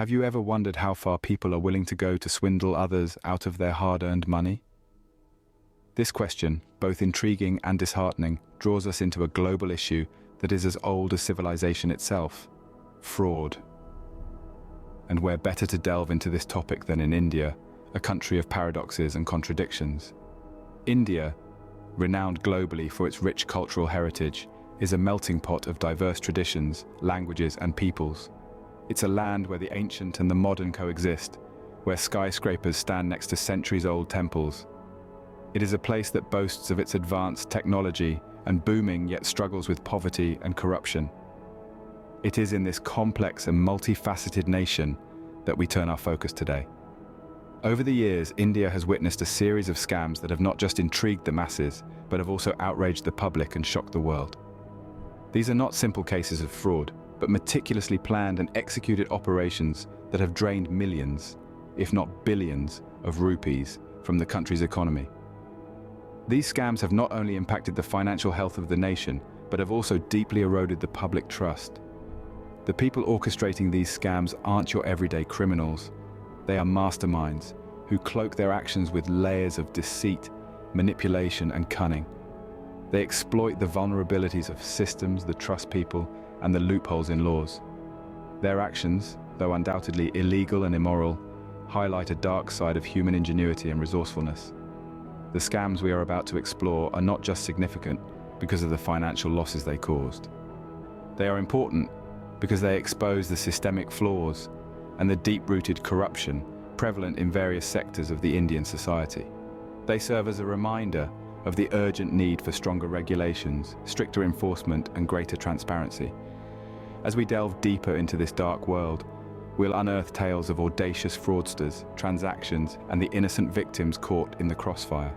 Have you ever wondered how far people are willing to go to swindle others out of their hard-earned money? This question, both intriguing and disheartening, draws us into a global issue that is as old as civilization itself: fraud. And where better to delve into this topic than in India, a country of paradoxes and contradictions. India, renowned globally for its rich cultural heritage, is a melting pot of diverse traditions, languages, and peoples. It's a land where the ancient and the modern coexist, where skyscrapers stand next to centuries-old temples. It is a place that boasts of its advanced technology and booming yet struggles with poverty and corruption. It is in this complex and multifaceted nation that we turn our focus today. Over the years, India has witnessed a series of scams that have not just intrigued the masses, but have also outraged the public and shocked the world. These are not simple cases of fraud, but meticulously planned and executed operations that have drained millions, if not billions, of rupees from the country's economy. These scams have not only impacted the financial health of the nation, but have also deeply eroded the public trust. The people orchestrating these scams aren't your everyday criminals. They are masterminds who cloak their actions with layers of deceit, manipulation, and cunning. They exploit the vulnerabilities of systems, the trust people, and the loopholes in laws. Their actions, though undoubtedly illegal and immoral, highlight a dark side of human ingenuity and resourcefulness. The scams we are about to explore are not just significant because of the financial losses they caused. They are important because they expose the systemic flaws and the deep-rooted corruption prevalent in various sectors of the Indian society. They serve as a reminder of the urgent need for stronger regulations, stricter enforcement, and greater transparency. As we delve deeper into this dark world, we'll unearth tales of audacious fraudsters, transactions, and the innocent victims caught in the crossfire.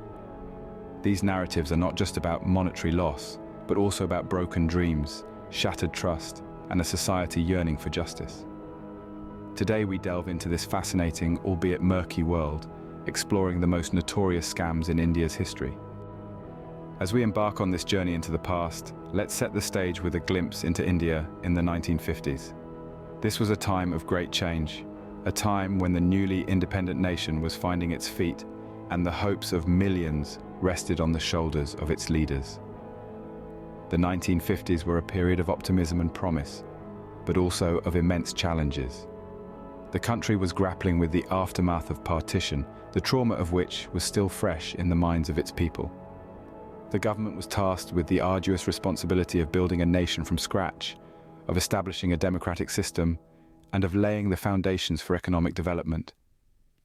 These narratives are not just about monetary loss, but also about broken dreams, shattered trust, and a society yearning for justice. Today we delve into this fascinating, albeit murky world, exploring the most notorious scams in India's history. As we embark on this journey into the past, let's set the stage with a glimpse into India in the 1950s. This was a time of great change, a time when the newly independent nation was finding its feet and the hopes of millions rested on the shoulders of its leaders. The 1950s were a period of optimism and promise, but also of immense challenges. The country was grappling with the aftermath of partition, the trauma of which was still fresh in the minds of its people. The government was tasked with the arduous responsibility of building a nation from scratch, of establishing a democratic system, and of laying the foundations for economic development.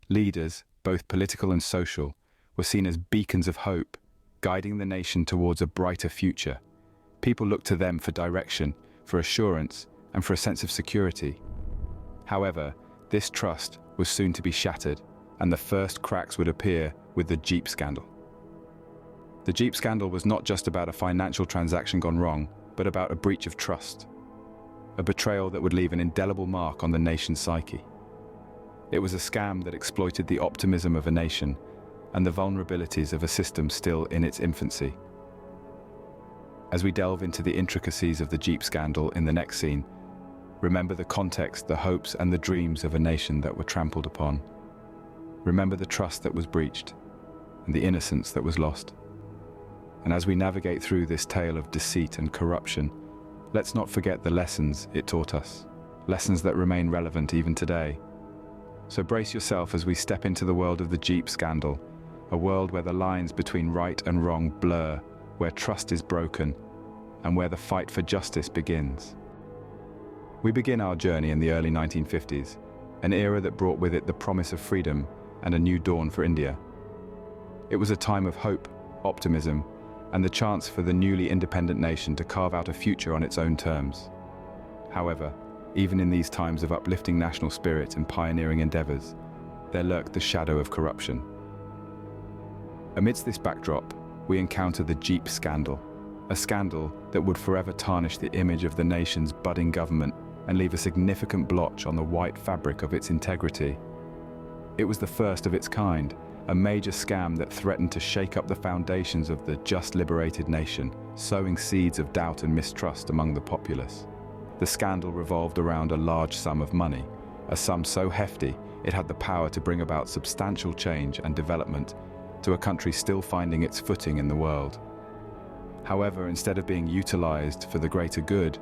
Leaders, both political and social, were seen as beacons of hope, guiding the nation towards a brighter future. People looked to them for direction, for assurance, and for a sense of security. However, this trust was soon to be shattered, and the first cracks would appear with the Jeep scandal. The Jeep scandal was not just about a financial transaction gone wrong, but about a breach of trust. A betrayal that would leave an indelible mark on the nation's psyche. It was a scam that exploited the optimism of a nation and the vulnerabilities of a system still in its infancy. As we delve into the intricacies of the Jeep scandal in the next scene, remember the context, the hopes, and the dreams of a nation that were trampled upon. Remember the trust that was breached and the innocence that was lost. And as we navigate through this tale of deceit and corruption, let's not forget the lessons it taught us, lessons that remain relevant even today. So brace yourself as we step into the world of the Jeep scandal, a world where the lines between right and wrong blur, where trust is broken, and where the fight for justice begins. We begin our journey in the early 1950s, an era that brought with it the promise of freedom and a new dawn for India. It was a time of hope, optimism, and the chance for the newly independent nation to carve out a future on its own terms. However, even in these times of uplifting national spirit and pioneering endeavors, there lurked the shadow of corruption. Amidst this backdrop, we encounter the Jeep scandal, a scandal that would forever tarnish the image of the nation's budding government and leave a significant blotch on the white fabric of its integrity. It was the first of its kind, a major scam that threatened to shake up the foundations of the just liberated nation, sowing seeds of doubt and mistrust among the populace. The scandal revolved around a large sum of money, a sum so hefty it had the power to bring about substantial change and development to a country still finding its footing in the world. However, instead of being utilized for the greater good,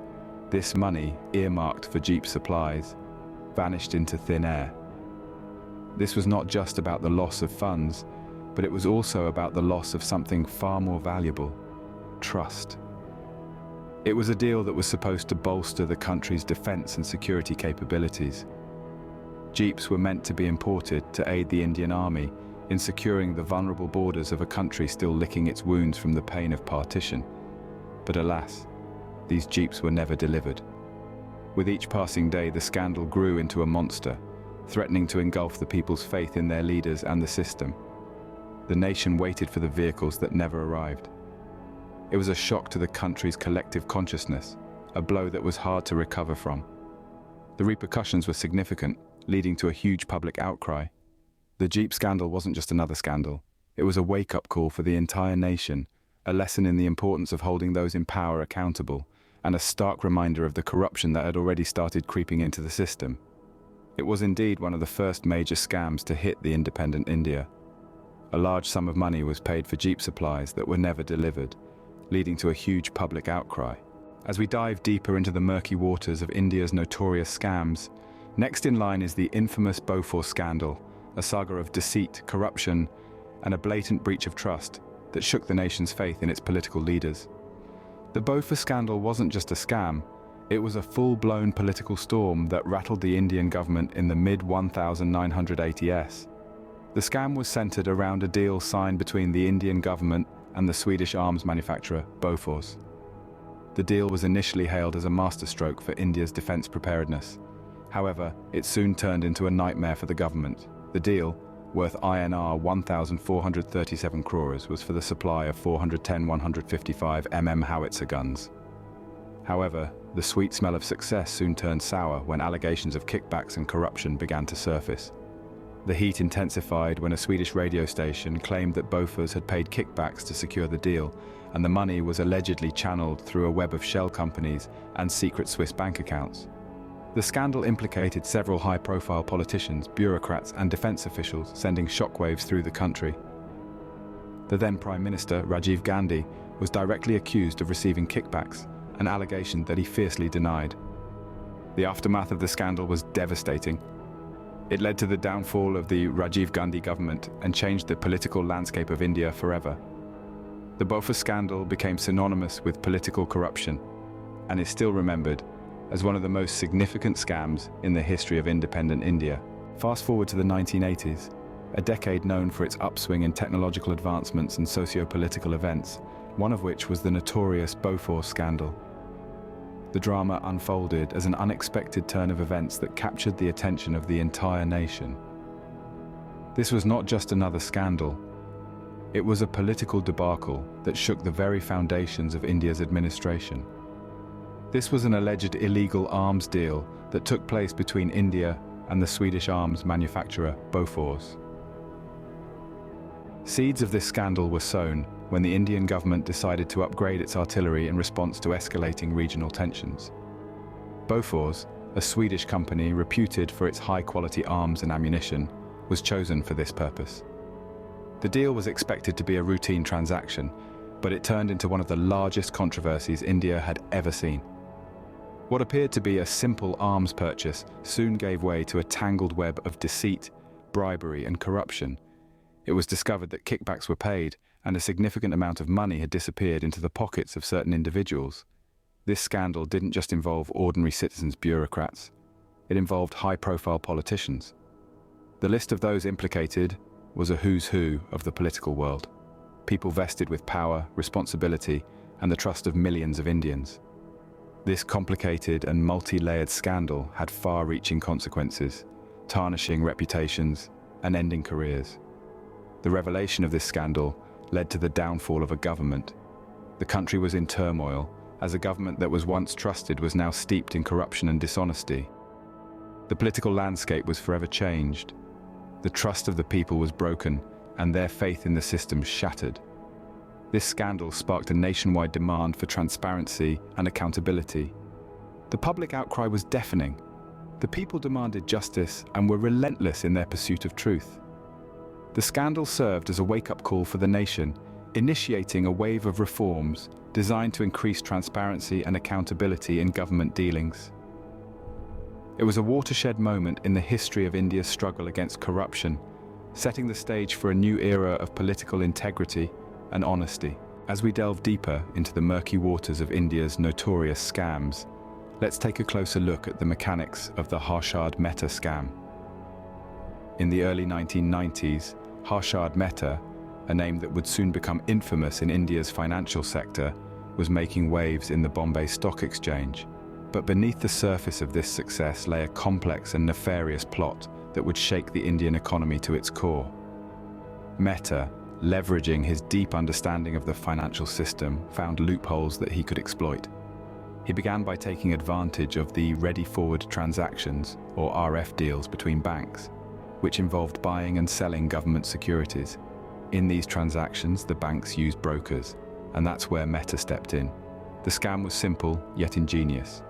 this money, earmarked for Jeep supplies, vanished into thin air. This was not just about the loss of funds, but it was also about the loss of something far more valuable: trust. It was a deal that was supposed to bolster the country's defense and security capabilities. Jeeps were meant to be imported to aid the Indian Army in securing the vulnerable borders of a country still licking its wounds from the pain of partition. But alas, these Jeeps were never delivered. With each passing day, the scandal grew into a monster, threatening to engulf the people's faith in their leaders and the system. The nation waited for the vehicles that never arrived. It was a shock to the country's collective consciousness, a blow that was hard to recover from. The repercussions were significant, leading to a huge public outcry. The Jeep scandal wasn't just another scandal. It was a wake-up call for the entire nation, a lesson in the importance of holding those in power accountable, and a stark reminder of the corruption that had already started creeping into the system. It was indeed one of the first major scams to hit the independent India. A large sum of money was paid for Jeep supplies that were never delivered, leading to a huge public outcry. As we dive deeper into the murky waters of India's notorious scams, next in line is the infamous Bofors Scandal, a saga of deceit, corruption, and a blatant breach of trust that shook the nation's faith in its political leaders. The Bofors Scandal wasn't just a scam, it was a full-blown political storm that rattled the Indian government in the mid-1980s. The scam was centered around a deal signed between the Indian government and the Swedish arms manufacturer, Bofors. The deal was initially hailed as a masterstroke for India's defense preparedness. However, it soon turned into a nightmare for the government. The deal, worth INR 1,437 crores, was for the supply of 410 155 howitzer guns. However, the sweet smell of success soon turned sour when allegations of kickbacks and corruption began to surface. The heat intensified when a Swedish radio station claimed that Bofors had paid kickbacks to secure the deal, and the money was allegedly channeled through a web of shell companies and secret Swiss bank accounts. The scandal implicated several high-profile politicians, bureaucrats, and defense officials, sending shockwaves through the country. The then Prime Minister, Rajiv Gandhi, was directly accused of receiving kickbacks, an allegation that he fiercely denied. The aftermath of the scandal was devastating. It led to the downfall of the Rajiv Gandhi government and changed the political landscape of India forever. The Bofors scandal became synonymous with political corruption and is still remembered as one of the most significant scams in the history of independent India. Fast forward to the 1980s, a decade known for its upswing in technological advancements and socio-political events, one of which was the notorious Bofors Scandal. The drama unfolded as an unexpected turn of events that captured the attention of the entire nation. This was not just another scandal. It was a political debacle that shook the very foundations of India's administration. This was an alleged illegal arms deal that took place between India and the Swedish arms manufacturer Bofors. Seeds of this scandal were sown when the Indian government decided to upgrade its artillery in response to escalating regional tensions. Bofors, a Swedish company reputed for its high-quality arms and ammunition, was chosen for this purpose. The deal was expected to be a routine transaction, but it turned into one of the largest controversies India had ever seen. What appeared to be a simple arms purchase soon gave way to a tangled web of deceit, bribery, and corruption. It was discovered that kickbacks were paid, and a significant amount of money had disappeared into the pockets of certain individuals. This scandal didn't just involve ordinary citizens, bureaucrats. It involved high-profile politicians. The list of those implicated was a who's who of the political world. People vested with power, responsibility, and the trust of millions of Indians. This complicated and multi-layered scandal had far-reaching consequences, tarnishing reputations and ending careers. The revelation of this scandal led to the downfall of a government. The country was in turmoil, as a government that was once trusted was now steeped in corruption and dishonesty. The political landscape was forever changed. The trust of the people was broken, and their faith in the system shattered. This scandal sparked a nationwide demand for transparency and accountability. The public outcry was deafening. The people demanded justice and were relentless in their pursuit of truth. The scandal served as a wake-up call for the nation, initiating a wave of reforms designed to increase transparency and accountability in government dealings. It was a watershed moment in the history of India's struggle against corruption, setting the stage for a new era of political integrity and honesty. As we delve deeper into the murky waters of India's notorious scams, let's take a closer look at the mechanics of the Harshad Mehta scam. In the early 1990s, Harshad Mehta, a name that would soon become infamous in India's financial sector, was making waves in the Bombay Stock Exchange. But beneath the surface of this success lay a complex and nefarious plot that would shake the Indian economy to its core. Mehta, leveraging his deep understanding of the financial system, found loopholes that he could exploit. He began by taking advantage of the ready-forward transactions, or RF deals, between banks, which involved buying and selling government securities. In these transactions, the banks used brokers, and that's where Mehta stepped in. The scam was simple, yet ingenious.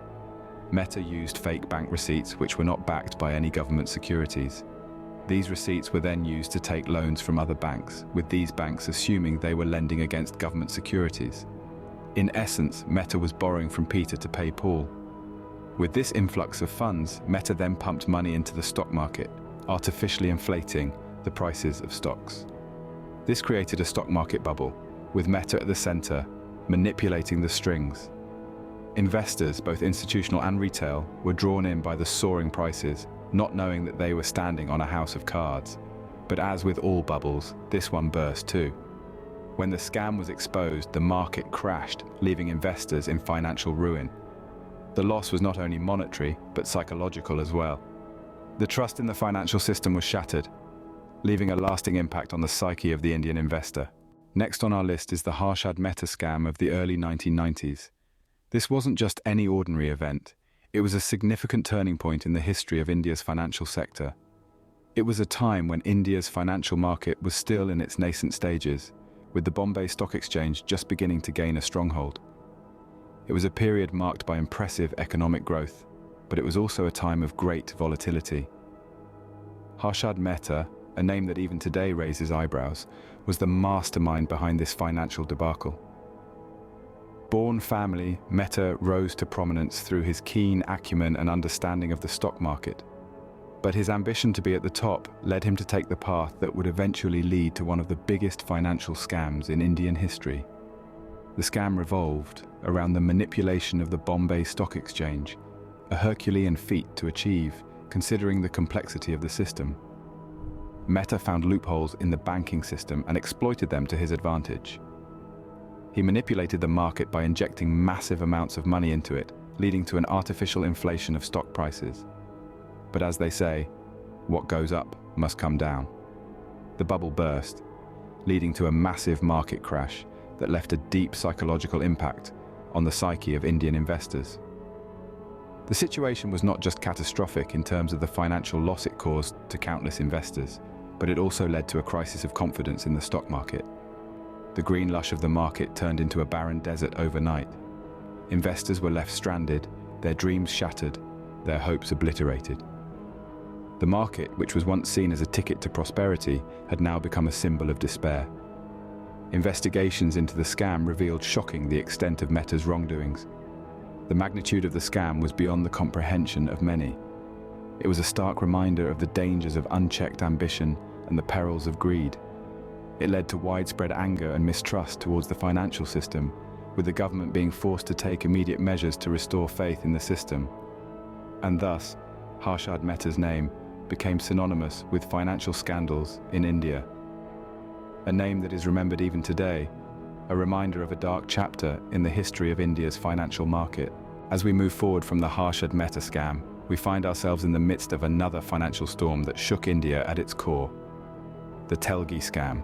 Mehta used fake bank receipts which were not backed by any government securities. These receipts were then used to take loans from other banks, with these banks assuming they were lending against government securities. In essence, Mehta was borrowing from Peter to pay Paul. With this influx of funds, Mehta then pumped money into the stock market, artificially inflating the prices of stocks. This created a stock market bubble, with Mehta at the center, manipulating the strings. Investors, both institutional and retail, were drawn in by the soaring prices, not knowing that they were standing on a house of cards. But as with all bubbles, this one burst too. When the scam was exposed, the market crashed, leaving investors in financial ruin. The loss was not only monetary, but psychological as well. The trust in the financial system was shattered, leaving a lasting impact on the psyche of the Indian investor. Next on our list is the Harshad Mehta scam of the early 1990s. This wasn't just any ordinary event. It was a significant turning point in the history of India's financial sector. It was a time when India's financial market was still in its nascent stages, with the Bombay Stock Exchange just beginning to gain a stronghold. It was a period marked by impressive economic growth, but it was also a time of great volatility. Harshad Mehta, a name that even today raises eyebrows, was the mastermind behind this financial debacle. Born family, Mehta rose to prominence through his keen acumen and understanding of the stock market. But his ambition to be at the top led him to take the path that would eventually lead to one of the biggest financial scams in Indian history. The scam revolved around the manipulation of the Bombay Stock Exchange, a Herculean feat to achieve, considering the complexity of the system. Mehta found loopholes in the banking system and exploited them to his advantage. He manipulated the market by injecting massive amounts of money into it, leading to an artificial inflation of stock prices. But as they say, what goes up must come down. The bubble burst, leading to a massive market crash that left a deep psychological impact on the psyche of Indian investors. The situation was not just catastrophic in terms of the financial loss it caused to countless investors, but it also led to a crisis of confidence in the stock market. The green lush of the market turned into a barren desert overnight. Investors were left stranded, their dreams shattered, their hopes obliterated. The market, which was once seen as a ticket to prosperity, had now become a symbol of despair. Investigations into the scam revealed shockingly the extent of Mehta's wrongdoings. The magnitude of the scam was beyond the comprehension of many. It was a stark reminder of the dangers of unchecked ambition and the perils of greed. It led to widespread anger and mistrust towards the financial system, with the government being forced to take immediate measures to restore faith in the system. And thus, Harshad Mehta's name became synonymous with financial scandals in India. A name that is remembered even today, a reminder of a dark chapter in the history of India's financial market. As we move forward from the Harshad Mehta scam, we find ourselves in the midst of another financial storm that shook India at its core: the Telgi Scam.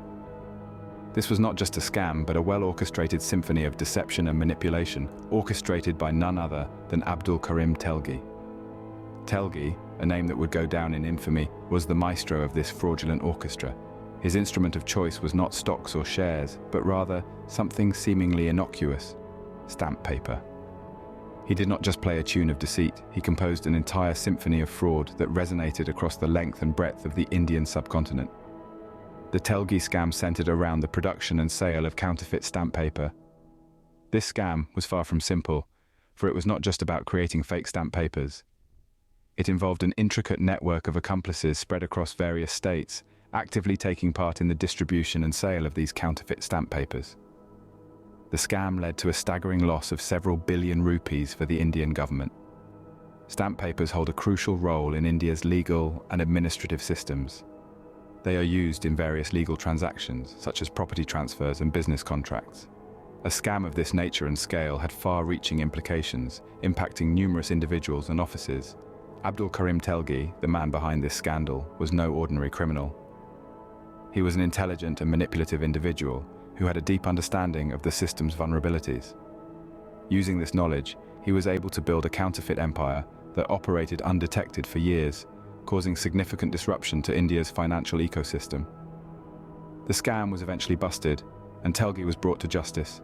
This was not just a scam, but a well-orchestrated symphony of deception and manipulation, orchestrated by none other than Abdul Karim Telgi. Telgi, a name that would go down in infamy, was the maestro of this fraudulent orchestra. His instrument of choice was not stocks or shares, but rather something seemingly innocuous: stamp paper. He did not just play a tune of deceit, he composed an entire symphony of fraud that resonated across the length and breadth of the Indian subcontinent. The Telgi scam centered around the production and sale of counterfeit stamp paper. This scam was far from simple, for it was not just about creating fake stamp papers. It involved an intricate network of accomplices spread across various states, actively taking part in the distribution and sale of these counterfeit stamp papers. The scam led to a staggering loss of several billion rupees for the Indian government. Stamp papers hold a crucial role in India's legal and administrative systems. They are used in various legal transactions, such as property transfers and business contracts. A scam of this nature and scale had far-reaching implications, impacting numerous individuals and offices. Abdul Karim Telgi, the man behind this scandal, was no ordinary criminal. He was an intelligent and manipulative individual who had a deep understanding of the system's vulnerabilities. Using this knowledge, he was able to build a counterfeit empire that operated undetected for years, causing significant disruption to India's financial ecosystem. The scam was eventually busted, and Telgi was brought to justice.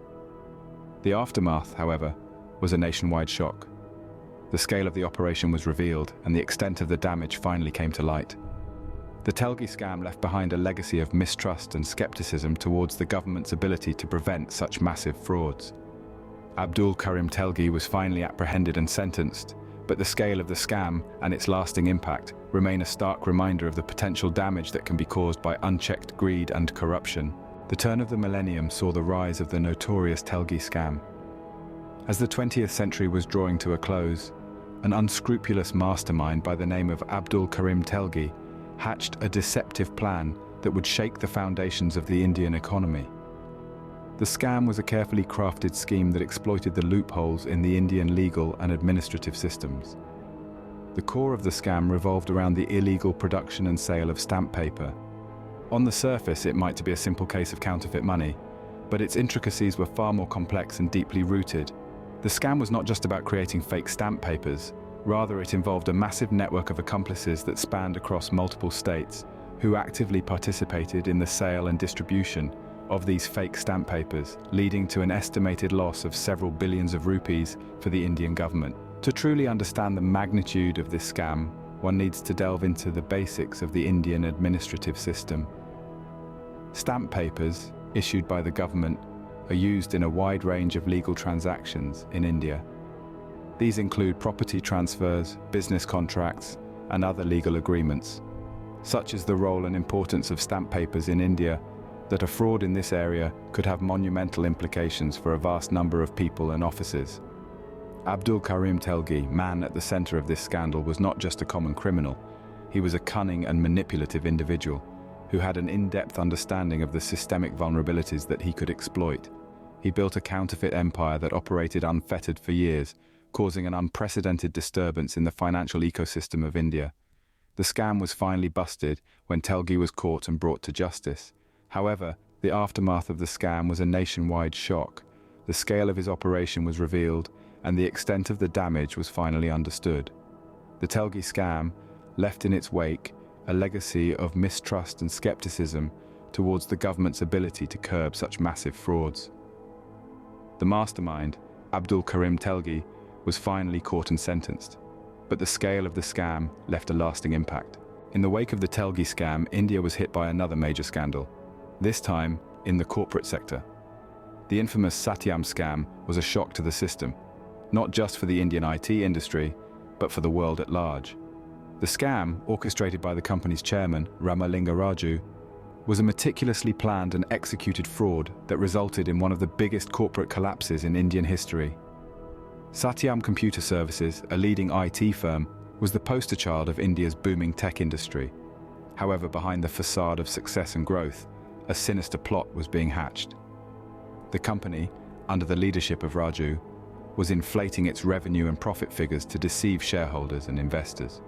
The aftermath, however, was a nationwide shock. The scale of the operation was revealed, and the extent of the damage finally came to light. The Telgi scam left behind a legacy of mistrust and skepticism towards the government's ability to prevent such massive frauds. Abdul Karim Telgi was finally apprehended and sentenced, but the scale of the scam and its lasting impact remain a stark reminder of the potential damage that can be caused by unchecked greed and corruption. The turn of the millennium saw the rise of the notorious Telgi scam. As the 20th century was drawing to a close, an unscrupulous mastermind by the name of Abdul Karim Telgi hatched a deceptive plan that would shake the foundations of the Indian economy. The scam was a carefully crafted scheme that exploited the loopholes in the Indian legal and administrative systems. The core of the scam revolved around the illegal production and sale of stamp paper. On the surface, it might be a simple case of counterfeit money, but its intricacies were far more complex and deeply rooted. The scam was not just about creating fake stamp papers, rather it involved a massive network of accomplices that spanned across multiple states, who actively participated in the sale and distribution of these fake stamp papers, leading to an estimated loss of several billions of rupees for the Indian government. To truly understand the magnitude of this scam, one needs to delve into the basics of the Indian administrative system. Stamp papers, issued by the government, are used in a wide range of legal transactions in India. These include property transfers, business contracts, and other legal agreements. Such is the role and importance of stamp papers in India that a fraud in this area could have monumental implications for a vast number of people and offices. Abdul Karim Telgi, man at the center of this scandal, was not just a common criminal. He was a cunning and manipulative individual who had an in-depth understanding of the systemic vulnerabilities that he could exploit. He built a counterfeit empire that operated unfettered for years, causing an unprecedented disturbance in the financial ecosystem of India. The scam was finally busted when Telgi was caught and brought to justice. However, the aftermath of the scam was a nationwide shock. The scale of his operation was revealed, and the extent of the damage was finally understood. The Telgi scam left in its wake a legacy of mistrust and skepticism towards the government's ability to curb such massive frauds. The mastermind, Abdul Karim Telgi, was finally caught and sentenced, but the scale of the scam left a lasting impact. In the wake of the Telgi scam, India was hit by another major scandal, this time in the corporate sector. The infamous Satyam Scam was a shock to the system, not just for the Indian IT industry, but for the world at large. The scam, orchestrated by the company's chairman, Ramalinga Raju, was a meticulously planned and executed fraud that resulted in one of the biggest corporate collapses in Indian history. Satyam Computer Services, a leading IT firm, was the poster child of India's booming tech industry. However, behind the facade of success and growth, a sinister plot was being hatched. The company, under the leadership of Raju, was inflating its revenue and profit figures to deceive shareholders and investors.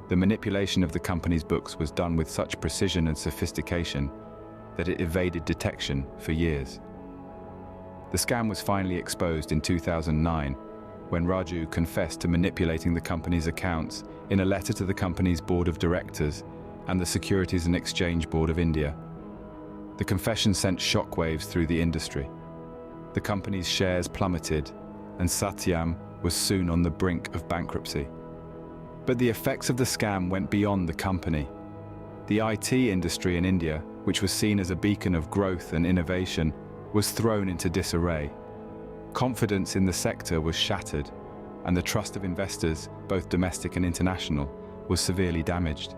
The manipulation of the company's books was done with such precision and sophistication that it evaded detection for years. The scam was finally exposed in 2009 when Raju confessed to manipulating the company's accounts in a letter to the company's board of directors and the Securities and Exchange Board of India. The confession sent shockwaves through the industry. The company's shares plummeted, and Satyam was soon on the brink of bankruptcy. But the effects of the scam went beyond the company. The IT industry in India, which was seen as a beacon of growth and innovation, was thrown into disarray. Confidence in the sector was shattered, and the trust of investors, both domestic and international, was severely damaged.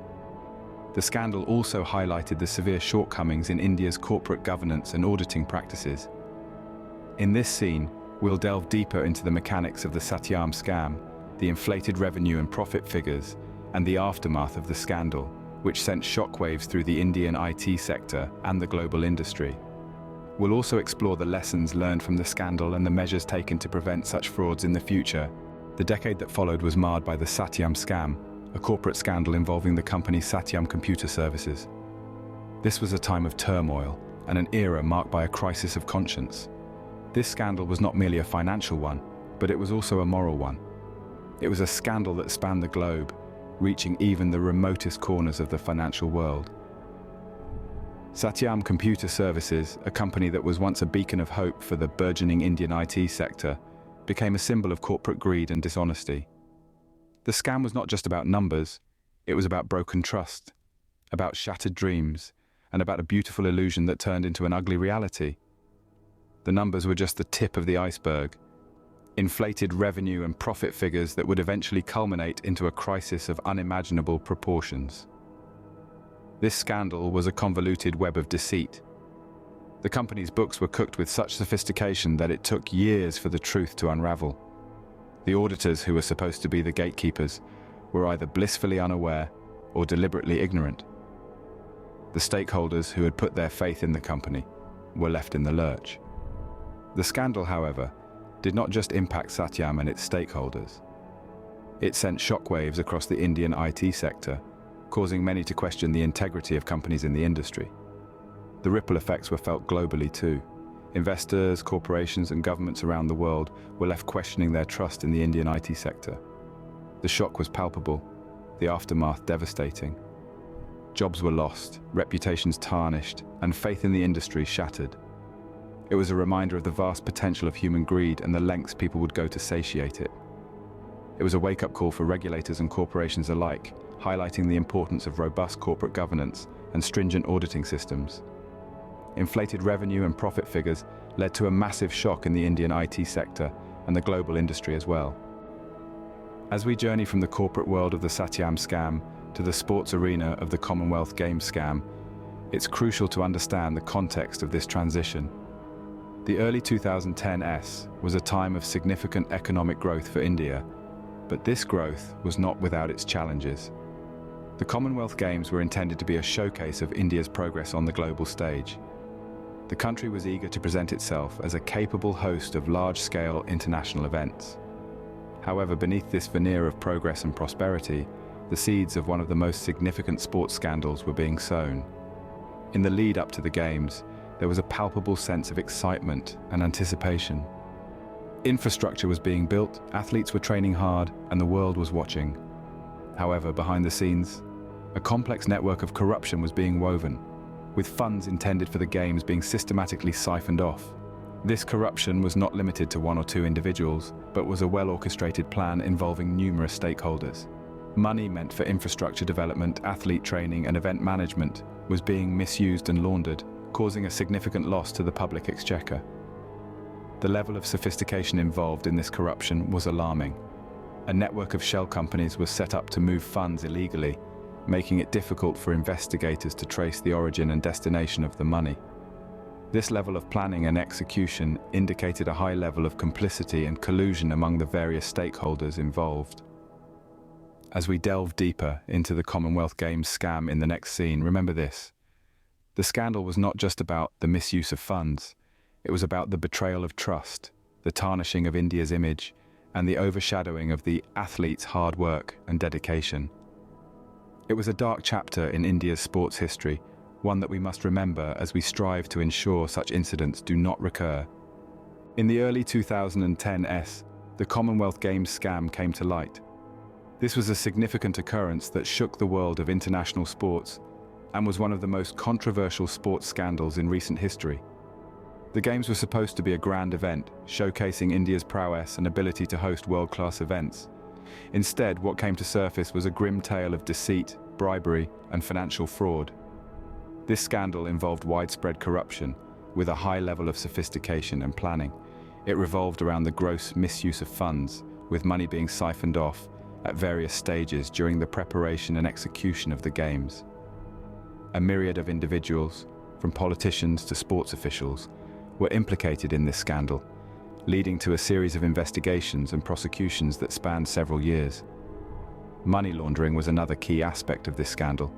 The scandal also highlighted the severe shortcomings in India's corporate governance and auditing practices. In this scene, we'll delve deeper into the mechanics of the Satyam Scam, the inflated revenue and profit figures, and the aftermath of the scandal, which sent shockwaves through the Indian IT sector and the global industry. We'll also explore the lessons learned from the scandal and the measures taken to prevent such frauds in the future. The decade that followed was marred by the Satyam Scam, a corporate scandal involving the company Satyam Computer Services. This was a time of turmoil and an era marked by a crisis of conscience. This scandal was not merely a financial one, but it was also a moral one. It was a scandal that spanned the globe, reaching even the remotest corners of the financial world. Satyam Computer Services, a company that was once a beacon of hope for the burgeoning Indian IT sector, became a symbol of corporate greed and dishonesty. The scam was not just about numbers, it was about broken trust, about shattered dreams, and about a beautiful illusion that turned into an ugly reality. The numbers were just the tip of the iceberg, inflated revenue and profit figures that would eventually culminate into a crisis of unimaginable proportions. This scandal was a convoluted web of deceit. The company's books were cooked with such sophistication that it took years for the truth to unravel. The auditors, who were supposed to be the gatekeepers, were either blissfully unaware or deliberately ignorant. The stakeholders who had put their faith in the company were left in the lurch. The scandal, however, did not just impact Satyam and its stakeholders. It sent shockwaves across the Indian IT sector, causing many to question the integrity of companies in the industry. The ripple effects were felt globally too. Investors, corporations, and governments around the world were left questioning their trust in the Indian IT sector. The shock was palpable, the aftermath devastating. Jobs were lost, reputations tarnished, and faith in the industry shattered. It was a reminder of the vast potential of human greed and the lengths people would go to satiate it. It was a wake-up call for regulators and corporations alike, highlighting the importance of robust corporate governance and stringent auditing systems. Inflated revenue and profit figures led to a massive shock in the Indian IT sector and the global industry as well. As we journey from the corporate world of the Satyam Scam to the sports arena of the Commonwealth Games scam, it's crucial to understand the context of this transition. The early 2010s was a time of significant economic growth for India, but this growth was not without its challenges. The Commonwealth Games were intended to be a showcase of India's progress on the global stage. The country was eager to present itself as a capable host of large-scale international events. However, beneath this veneer of progress and prosperity, the seeds of one of the most significant sports scandals were being sown. In the lead up to the Games, there was a palpable sense of excitement and anticipation. Infrastructure was being built, athletes were training hard, and the world was watching. However, behind the scenes, a complex network of corruption was being woven, with funds intended for the Games being systematically siphoned off. This corruption was not limited to one or two individuals, but was a well-orchestrated plan involving numerous stakeholders. Money meant for infrastructure development, athlete training, and event management was being misused and laundered, causing a significant loss to the public exchequer. The level of sophistication involved in this corruption was alarming. A network of shell companies was set up to move funds illegally, making it difficult for investigators to trace the origin and destination of the money. This level of planning and execution indicated a high level of complicity and collusion among the various stakeholders involved. As we delve deeper into the Commonwealth Games scam in the next scene, remember this. The scandal was not just about the misuse of funds. It was about the betrayal of trust, the tarnishing of India's image, and the overshadowing of the athletes' hard work and dedication. It was a dark chapter in India's sports history, one that we must remember as we strive to ensure such incidents do not recur. In the early 2010s, the Commonwealth Games scam came to light. This was a significant occurrence that shook the world of international sports and was one of the most controversial sports scandals in recent history. The Games were supposed to be a grand event, showcasing India's prowess and ability to host world-class events. Instead, what came to surface was a grim tale of deceit, bribery, and financial fraud. This scandal involved widespread corruption, with a high level of sophistication and planning. It revolved around the gross misuse of funds, with money being siphoned off at various stages during the preparation and execution of the Games. A myriad of individuals, from politicians to sports officials, were implicated in this scandal, leading to a series of investigations and prosecutions that spanned several years. Money laundering was another key aspect of this scandal.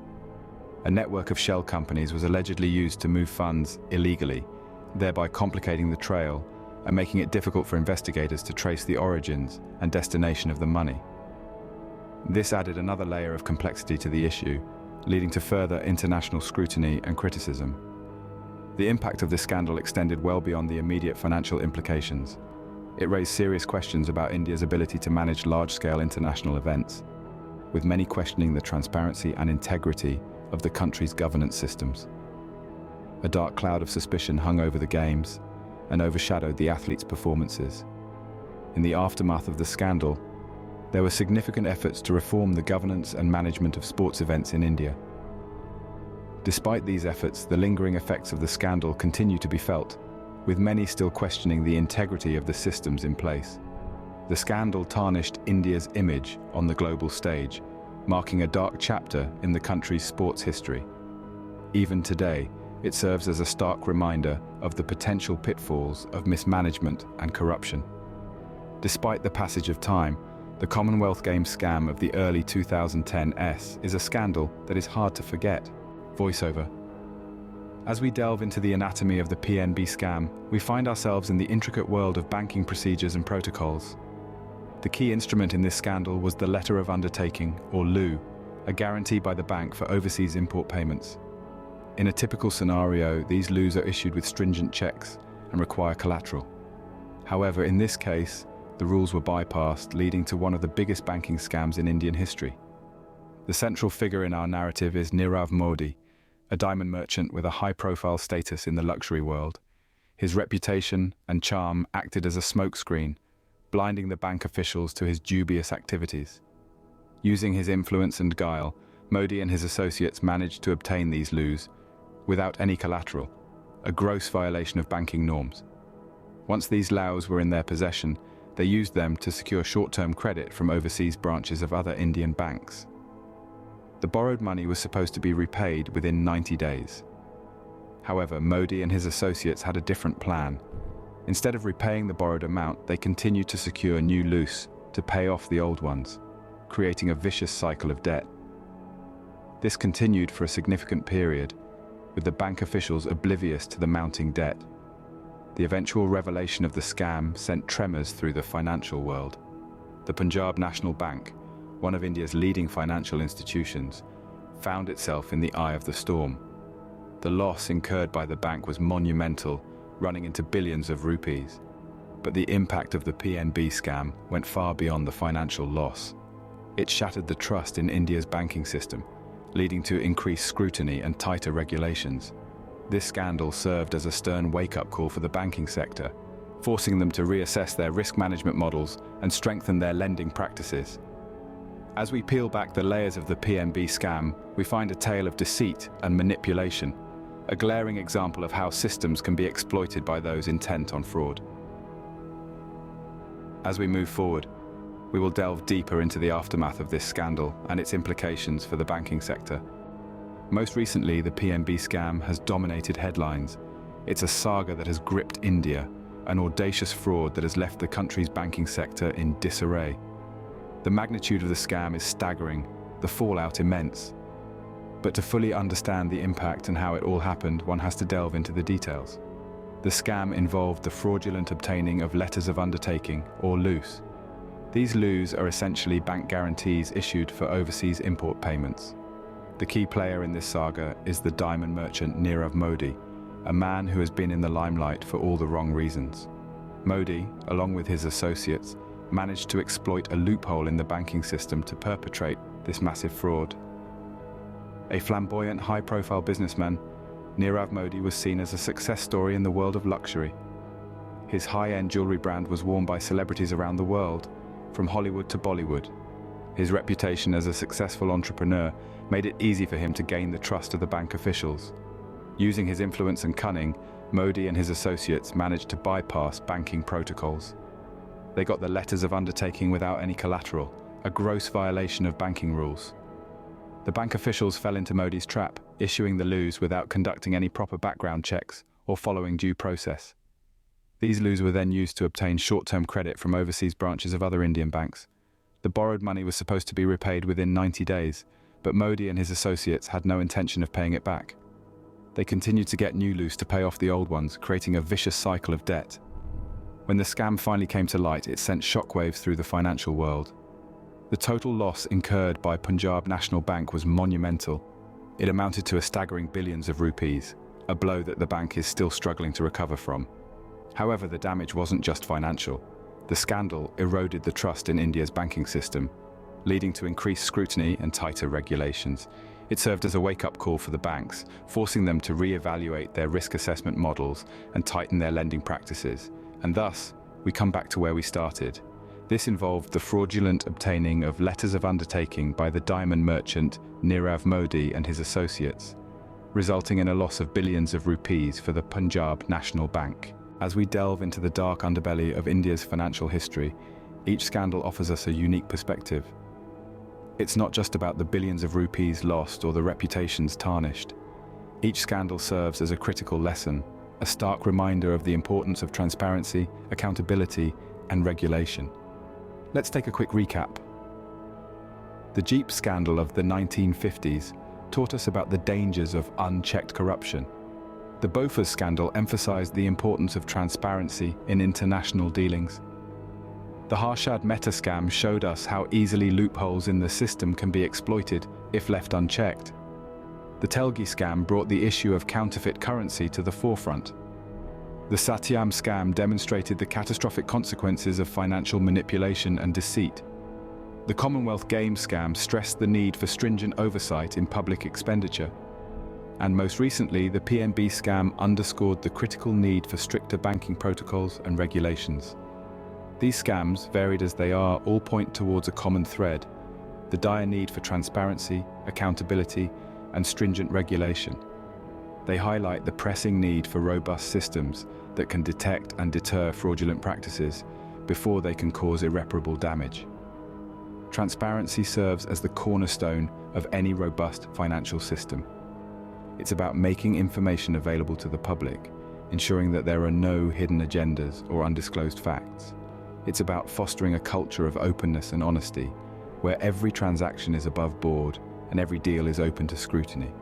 A network of shell companies was allegedly used to move funds illegally, thereby complicating the trail and making it difficult for investigators to trace the origins and destination of the money. This added another layer of complexity to the issue, leading to further international scrutiny and criticism. The impact of this scandal extended well beyond the immediate financial implications. It raised serious questions about India's ability to manage large-scale international events, with many questioning the transparency and integrity of the country's governance systems. A dark cloud of suspicion hung over the Games and overshadowed the athletes' performances. In the aftermath of the scandal, there were significant efforts to reform the governance and management of sports events in India. Despite these efforts, the lingering effects of the scandal continue to be felt, with many still questioning the integrity of the systems in place. The scandal tarnished India's image on the global stage, marking a dark chapter in the country's sports history. Even today, it serves as a stark reminder of the potential pitfalls of mismanagement and corruption. Despite the passage of time, the Commonwealth Games scam of the early 2010s is a scandal that is hard to forget. Voiceover. As we delve into the anatomy of the PNB scam, we find ourselves in the intricate world of banking procedures and protocols. The key instrument in this scandal was the Letter of Undertaking, or LOU, a guarantee by the bank for overseas import payments. In a typical scenario, these LOUs are issued with stringent checks and require collateral. However, in this case, the rules were bypassed, leading to one of the biggest banking scams in Indian history. The central figure in our narrative is Nirav Modi, a diamond merchant with a high-profile status in the luxury world. His reputation and charm acted as a smokescreen, blinding the bank officials to his dubious activities. Using his influence and guile, Modi and his associates managed to obtain these LOUs without any collateral, a gross violation of banking norms. Once these LOUs were in their possession, they used them to secure short-term credit from overseas branches of other Indian banks. The borrowed money was supposed to be repaid within 90 days. However, Modi and his associates had a different plan. Instead of repaying the borrowed amount, they continued to secure new LOUs to pay off the old ones, creating a vicious cycle of debt. This continued for a significant period, with the bank officials oblivious to the mounting debt. The eventual revelation of the scam sent tremors through the financial world. The Punjab National Bank, one of India's leading financial institutions, found itself in the eye of the storm. The loss incurred by the bank was monumental, running into billions of rupees. But the impact of the PNB scam went far beyond the financial loss. It shattered the trust in India's banking system, leading to increased scrutiny and tighter regulations. This scandal served as a stern wake-up call for the banking sector, forcing them to reassess their risk management models and strengthen their lending practices. As we peel back the layers of the PNB scam, we find a tale of deceit and manipulation, a glaring example of how systems can be exploited by those intent on fraud. As we move forward, we will delve deeper into the aftermath of this scandal and its implications for the banking sector. Most recently, the PNB scam has dominated headlines. It's a saga that has gripped India, an audacious fraud that has left the country's banking sector in disarray. The magnitude of the scam is staggering, the fallout immense. But to fully understand the impact and how it all happened, one has to delve into the details. The scam involved the fraudulent obtaining of letters of undertaking, or LOUs. These LOUs are essentially bank guarantees issued for overseas import payments. The key player in this saga is the diamond merchant Nirav Modi, a man who has been in the limelight for all the wrong reasons. Modi, along with his associates, managed to exploit a loophole in the banking system to perpetrate this massive fraud. A flamboyant, high-profile businessman, Nirav Modi was seen as a success story in the world of luxury. His high-end jewelry brand was worn by celebrities around the world, from Hollywood to Bollywood. His reputation as a successful entrepreneur made it easy for him to gain the trust of the bank officials. Using his influence and cunning, Modi and his associates managed to bypass banking protocols. They got the letters of undertaking without any collateral, a gross violation of banking rules. The bank officials fell into Modi's trap, issuing the loos without conducting any proper background checks or following due process. These loos were then used to obtain short-term credit from overseas branches of other Indian banks. The borrowed money was supposed to be repaid within 90 days, but Modi and his associates had no intention of paying it back. They continued to get new loos to pay off the old ones, creating a vicious cycle of debt. When the scam finally came to light, it sent shockwaves through the financial world. The total loss incurred by Punjab National Bank was monumental. It amounted to a staggering billions of rupees, a blow that the bank is still struggling to recover from. However, the damage wasn't just financial. The scandal eroded the trust in India's banking system, leading to increased scrutiny and tighter regulations. It served as a wake-up call for the banks, forcing them to re-evaluate their risk assessment models and tighten their lending practices. And thus, we come back to where we started. This involved the fraudulent obtaining of letters of undertaking by the diamond merchant Nirav Modi and his associates, resulting in a loss of billions of rupees for the Punjab National Bank. As we delve into the dark underbelly of India's financial history, each scandal offers us a unique perspective. It's not just about the billions of rupees lost or the reputations tarnished. Each scandal serves as a critical lesson, a stark reminder of the importance of transparency, accountability, and regulation. Let's take a quick recap. The Jeep scandal of the 1950s taught us about the dangers of unchecked corruption. The Bofors Scandal emphasized the importance of transparency in international dealings. The Harshad Mehta scam showed us how easily loopholes in the system can be exploited if left unchecked. The Telgi Scam brought the issue of counterfeit currency to the forefront. The Satyam Scam demonstrated the catastrophic consequences of financial manipulation and deceit. The Commonwealth game scam stressed the need for stringent oversight in public expenditure. And most recently, the PNB Scam underscored the critical need for stricter banking protocols and regulations. These scams, varied as they are, all point towards a common thread: the dire need for transparency, accountability, and stringent regulation. They highlight the pressing need for robust systems that can detect and deter fraudulent practices before they can cause irreparable damage. Transparency serves as the cornerstone of any robust financial system. It's about making information available to the public, ensuring that there are no hidden agendas or undisclosed facts. It's about fostering a culture of openness and honesty, where every transaction is above board and every deal is open to scrutiny.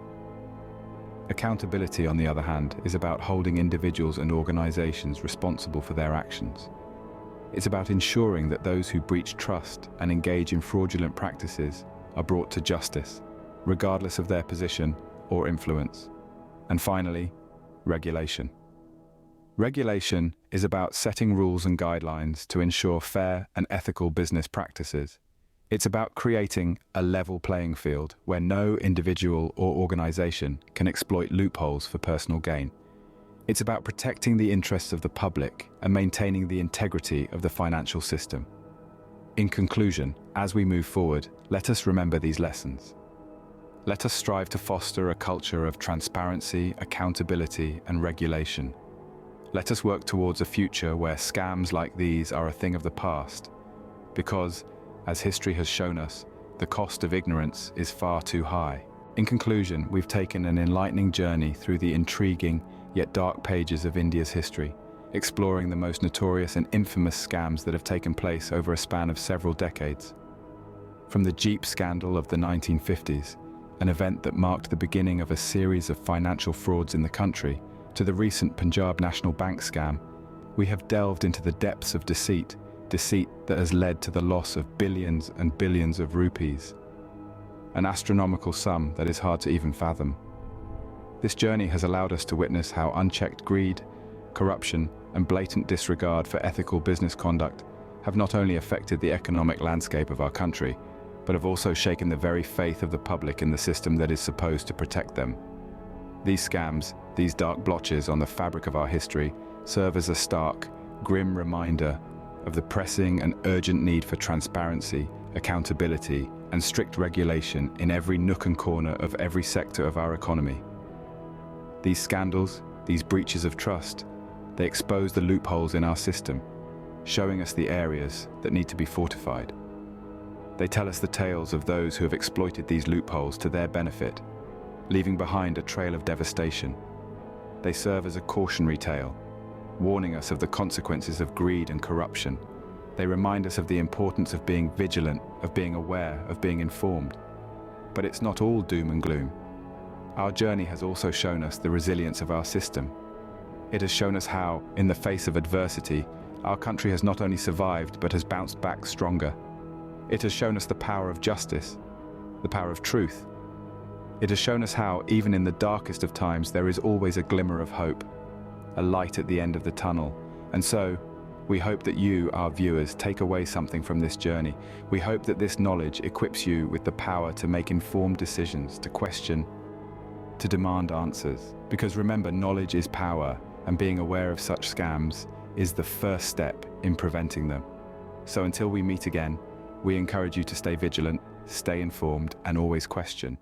Accountability, on the other hand, is about holding individuals and organizations responsible for their actions. It's about ensuring that those who breach trust and engage in fraudulent practices are brought to justice, regardless of their position or influence. And finally, regulation. Regulation is about setting rules and guidelines to ensure fair and ethical business practices. It's about creating a level playing field where no individual or organization can exploit loopholes for personal gain. It's about protecting the interests of the public and maintaining the integrity of the financial system. In conclusion, as we move forward, let us remember these lessons. Let us strive to foster a culture of transparency, accountability, and regulation. Let us work towards a future where scams like these are a thing of the past, because, as history has shown us, the cost of ignorance is far too high. In conclusion, we've taken an enlightening journey through the intriguing yet dark pages of India's history, exploring the most notorious and infamous scams that have taken place over a span of several decades. From the Jeep scandal of the 1950s, an event that marked the beginning of a series of financial frauds in the country, to the recent Punjab National Bank scam, we have delved into the depths of deceit that has led to the loss of billions and billions of rupees, an astronomical sum that is hard to even fathom. This journey has allowed us to witness how unchecked greed, corruption, and blatant disregard for ethical business conduct have not only affected the economic landscape of our country, but have also shaken the very faith of the public in the system that is supposed to protect them. These scams, these dark blotches on the fabric of our history, serve as a stark, grim reminder of the pressing and urgent need for transparency, accountability, and strict regulation in every nook and corner of every sector of our economy. These scandals, these breaches of trust, they expose the loopholes in our system, showing us the areas that need to be fortified. They tell us the tales of those who have exploited these loopholes to their benefit, leaving behind a trail of devastation. They serve as a cautionary tale, warning us of the consequences of greed and corruption. They remind us of the importance of being vigilant, of being aware, of being informed. But it's not all doom and gloom. Our journey has also shown us the resilience of our system. It has shown us how, in the face of adversity, our country has not only survived but has bounced back stronger. It has shown us the power of justice, the power of truth. It has shown us how, even in the darkest of times, there is always a glimmer of hope, a light at the end of the tunnel. And so, we hope that you, our viewers, take away something from this journey. We hope that this knowledge equips you with the power to make informed decisions, to question, to demand answers. Because remember, knowledge is power, and being aware of such scams is the first step in preventing them. So until we meet again, we encourage you to stay vigilant, stay informed, and always question.